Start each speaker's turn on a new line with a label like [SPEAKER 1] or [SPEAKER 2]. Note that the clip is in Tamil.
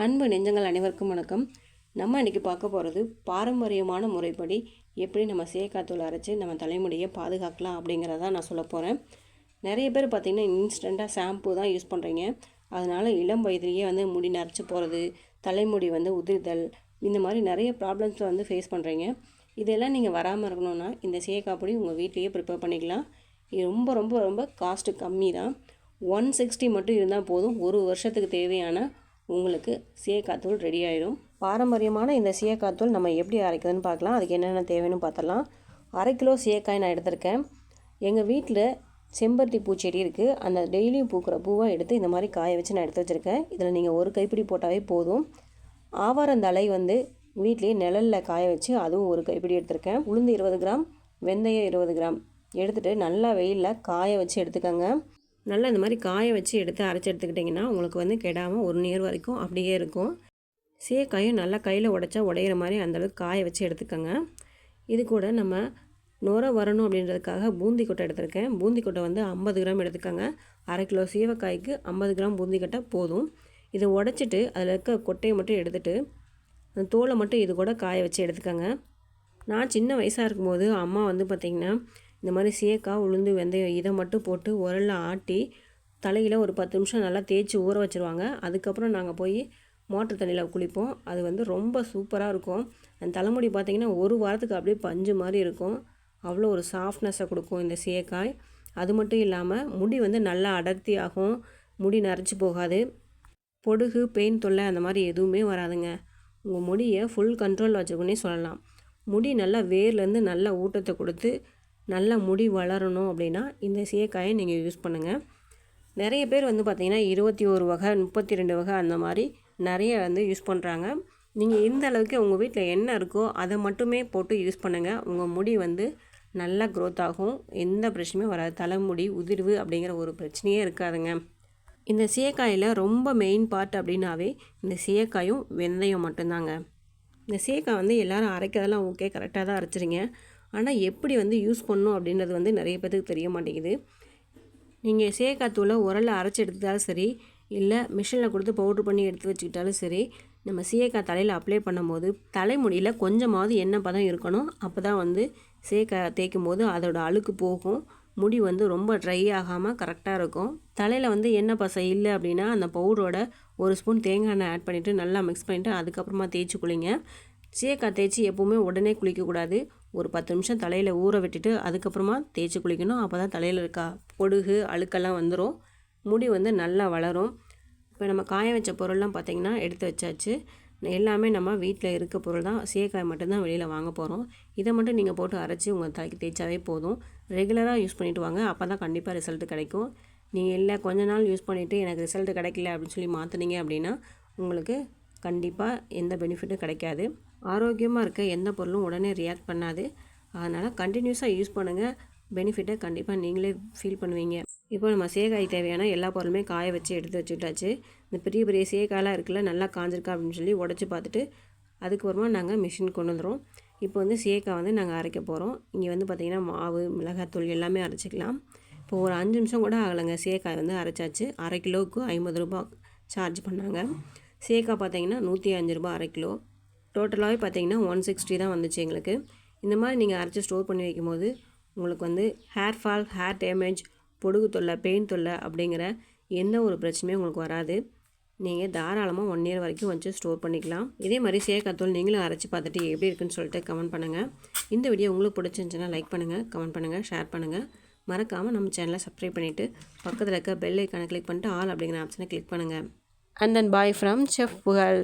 [SPEAKER 1] அன்பு நெஞ்சங்கள் அனைவருக்கும் வணக்கம். நம்ம இன்றைக்கி பார்க்க போகிறது பாரம்பரியமான முறைப்படி எப்படி நம்ம சேக்காத்தூள் அரைச்சி நம்ம தலைமுடியை பாதுகாக்கலாம் அப்படிங்கிறதான் நான் சொல்ல போகிறேன். நிறைய பேர் பார்த்திங்கன்னா இன்ஸ்டண்ட்டாக ஷாம்பு தான் யூஸ் பண்ணுறீங்க. அதனால் இளம் வயதிலேயே முடி நரைச்சி போகிறது, தலைமுடி உதிர்தல், இந்த மாதிரி நிறைய ப்ராப்ளம்ஸை ஃபேஸ் பண்ணுறீங்க. இதெல்லாம் நீங்கள் வராமல் இருக்கணும்னா இந்த சேக்காப்பொடி உங்கள் வீட்லேயே ப்ரிப்பேர் பண்ணிக்கலாம். இது ரொம்ப ரொம்ப ரொம்ப காஸ்ட்டு கம்மி தான். 160 மட்டும் இருந்தால் போதும். ஒரு வருஷத்துக்கு தேவையான உங்களுக்கு சீயக்காத்தூள் ரெடி ஆகிடும். பாரம்பரியமான இந்த சீயக்காத்தூள் நம்ம எப்படி அரைக்கிறதுன்னு பார்க்கலாம். அதுக்கு என்னென்ன தேவைன்னு பார்த்தலாம். 1/2 கிலோ சீயக்காய் நான் எடுத்திருக்கேன். எங்கள் வீட்டில் செம்பருத்தி பூச்செடி இருக்குது. அந்த டெய்லியும் பூக்கிற பூவை எடுத்து இந்த மாதிரி காய வச்சு நான் எடுத்து வச்சுருக்கேன். இதில் நீங்கள் ஒரு கைப்பிடி போட்டாவே போதும். ஆவாரந்தழை வீட்லேயே நிழலில் காய வச்சு அதுவும் ஒரு கைப்பிடி எடுத்திருக்கேன். உளுந்து 20 கிராம், வெந்தயம் 20 கிராம் எடுத்துகிட்டு நல்லா வெயிலில் காய வச்சு எடுத்துக்கோங்க. நல்லா இந்த மாதிரி காய வச்சு எடுத்து அரைச்சி எடுத்துக்கிட்டிங்கன்னா உங்களுக்கு கெடாமல் 1 இயர் வரைக்கும் அப்படியே இருக்கும். சீயக்காயும் நல்லா கையில் உடைச்சா உடையிற மாதிரி அந்தளவுக்கு காய வச்சு எடுத்துக்கோங்க. இது கூட நம்ம நுர வரணும் அப்படின்றதுக்காக பூந்தி கொட்டை எடுத்திருக்கேன். பூந்தி கொட்டை 50 கிராம் எடுத்துக்கோங்க. 1/2 கிலோ சீவக்காய்க்கு 50 கிராம் பூந்தி கொட்டை போதும். இதை உடச்சிட்டு அதில் இருக்க கொட்டையை மட்டும் எடுத்துகிட்டு அந்த தோலை மட்டும் இது கூட காய வச்சு எடுத்துக்கோங்க. நான் சின்ன வயசாக இருக்கும்போது அம்மா பார்த்திங்கன்னா இந்த மாதிரி சீயக்காய், உளுந்து, வெந்தயம் இதை மட்டும் போட்டு உரலில் ஆட்டி தலையில் ஒரு 10 நிமிஷம் நல்லா தேய்ச்சி ஊற வச்சுருவாங்க. அதுக்கப்புறம் நாங்கள் போய் மோட்டர் தண்ணியில் குளிப்போம். அது ரொம்ப சூப்பராக இருக்கும். அந்த தலைமுடி பார்த்திங்கன்னா ஒரு வாரத்துக்கு அப்படியே பஞ்சு மாதிரி இருக்கும். அவ்வளோ ஒரு சாஃப்ட்னஸை கொடுக்கும் இந்த சீயக்காய். அது மட்டும் இல்லாமல் முடி நல்லா அடர்த்தியாகும். முடி நரைச்சி போகாது. பொடுகு, பெயின் தொல்லை அந்த மாதிரி எதுவுமே வராதுங்க. உங்கள் முடியை ஃபுல் கண்ட்ரோல் வச்சுக்கோன்னே சொல்லலாம். முடி நல்லா வேர்லேருந்து நல்லா ஊட்டத்தை கொடுத்து நல்லா முடி வளரணும் அப்படின்னா இந்த சீயக்காயை நீங்கள் யூஸ் பண்ணுங்கள். நிறைய பேர் பார்த்திங்கன்னா 21 வகை, 32 வகை அந்த மாதிரி நிறைய யூஸ் பண்ணுறாங்க. நீங்கள் இந்த அளவுக்கு உங்கள் வீட்டில் என்ன இருக்கோ அதை மட்டுமே போட்டு யூஸ் பண்ணுங்கள். உங்கள் முடி நல்லா க்ரோத் ஆகும். எந்த பிரச்சனையும் வராது. தலைமுடி உதிர்வு அப்படிங்கிற ஒரு பிரச்சனையே இருக்காதுங்க. இந்த சீயக்காயில் ரொம்ப மெயின் பார்ட் அப்படின்னாவே இந்த சீயக்காயும் வெந்தயம் மட்டும்தாங்க. இந்த சீயக்காய் எல்லோரும் அரைக்கிறதெல்லாம் ஓகே, கரெக்டாக தான் அரைச்சிருங்க. ஆனால் எப்படி யூஸ் பண்ணணும் அப்படின்றது நிறைய பேருக்கு தெரிய மாட்டேங்குது. நீங்கள் சீயக்காத்தூளை உரலில் அரைச்சி எடுத்துட்டாலும் சரி, இல்லை மிஷினில் கொடுத்து பவுட்ரு பண்ணி எடுத்து வச்சுக்கிட்டாலும் சரி, நம்ம சீயக்காய் தலையில் அப்ளை பண்ணும்போது தலைமுடியில் கொஞ்சமாவது எண்ணெய் பதம் இருக்கணும். அப்போ தான் சீயக்காய் தேய்க்கும் போது அதோட அழுக்கு போகும். முடி ரொம்ப ட்ரை ஆகாமல் கரெக்டாக இருக்கும். தலையில் எண்ணெய் பசை இல்லை அப்படின்னா அந்த பவுடரோட 1 ஸ்பூன் தேங்காய் எண்ணெய் ஆட் பண்ணிவிட்டு நல்லா மிக்ஸ் பண்ணிவிட்டு அதுக்கப்புறமா தேய்ச்சி குளிங்க. சீயக்காய் தேய்ச்சி எப்போவுமே உடனே குளிக்கக்கூடாது. ஒரு 10 நிமிஷம் தலையில் ஊற விட்டுட்டு அதுக்கப்புறமா தேய்ச்சி குளிக்கணும். அப்போ தான் தலையில் இருக்க பொடுகு, அழுக்கெல்லாம் வந்துடும். முடி நல்லா வளரும். இப்போ நம்ம காய வச்ச பொருள்லாம் பார்த்திங்கன்னா எடுத்து வச்சாச்சு. எல்லாமே நம்ம வீட்டில் இருக்க பொருள் தான். சீயக்காய் மட்டும்தான் வெளியில் வாங்க போகிறோம். இதை மட்டும் நீங்கள் போட்டு அரைச்சி உங்கள் தலைக்கு தேய்ச்சாவே போதும். ரெகுலராக யூஸ் பண்ணிவிட்டு வாங்க. அப்போ தான் கண்டிப்பாக ரிசல்ட்டு கிடைக்கும். நீங்கள் இல்லை கொஞ்ச நாள் யூஸ் பண்ணிவிட்டு எனக்கு ரிசல்ட்டு கிடைக்கல அப்படின்னு சொல்லி மாற்றினீங்க அப்படின்னா உங்களுக்கு கண்டிப்பாக எந்த பெனிஃபிட்டும் கிடைக்காது. ஆரோக்கியமாக இருக்க எந்த பொருளும் உடனே ரியாக்ட் பண்ணாது. அதனால் கண்டினியூஸாக யூஸ் பண்ணுங்கள். பெனிஃபிட்டை கண்டிப்பாக நீங்களே ஃபீல் பண்ணுவீங்க. இப்போ நம்ம சீயக்காய் தேவையான எல்லா பொருளுமே காய வச்சு எடுத்து வச்சுக்கிட்டாச்சு. இந்த பெரிய பெரிய சீயக்காயெலாம் இருக்குல்ல, நல்லா காஞ்சிருக்கா அப்படின்னு சொல்லி உடச்சி பார்த்துட்டு அதுக்கப்புறமா நாங்கள் மிஷின் கொண்டு வந்துடும். இப்போ சீயக்காய் நாங்கள் அரைக்க போகிறோம். இங்கே பார்த்திங்கன்னா மாவு, மிளகாத்தூள் எல்லாமே அரைச்சிக்கலாம். இப்போ ஒரு 5 நிமிஷம் கூட ஆகலைங்க. சீயக்காய் அரைச்சாச்சு. 1/2 கிலோவுக்கு 50 ரூபா சார்ஜ் பண்ணாங்க. சீயக்காய் பார்த்திங்கன்னா 105 ரூபா 1/2 கிலோ. டோட்டலாகவே பார்த்திங்கன்னா 160 தான் வந்துச்சு எங்களுக்கு. இந்த மாதிரி நீங்கள் அரைச்சி ஸ்டோர் பண்ணி வைக்கும்போது உங்களுக்கு ஹேர் ஃபால், ஹேர் டேமேஜ், பொடுகு தொல்லை, பெயின் தொல்லை அப்படிங்கிற எந்த ஒரு பிரச்சனையும் உங்களுக்கு வராது. நீங்கள் தாராளமாக 1 இயர் வரைக்கும் வச்சு ஸ்டோர் பண்ணிக்கலாம். இதே மாதிரி சீயக்காத்தூள் நீங்களும் அரைச்சி பார்த்துட்டு எப்படி இருக்குன்னு சொல்லிட்டு கமெண்ட் பண்ணுங்கள். இந்த வீடியோ உங்களுக்கு பிடிச்சிருந்துச்சுன்னா லைக் பண்ணுங்கள், கமெண்ட் பண்ணுங்கள், ஷேர் பண்ணுங்கள். மறக்காமல் நம்ம சேனலை சப்ஸ்கிரைப் பண்ணிவிட்டு பக்கத்தில் இருக்க பெல் ஐக்கானை கிளிக் பண்ணிட்டு ஆல் அப்படிங்கிற ஆப்ஷனை கிளிக் பண்ணுங்கள். And then bye from chef புகழ்.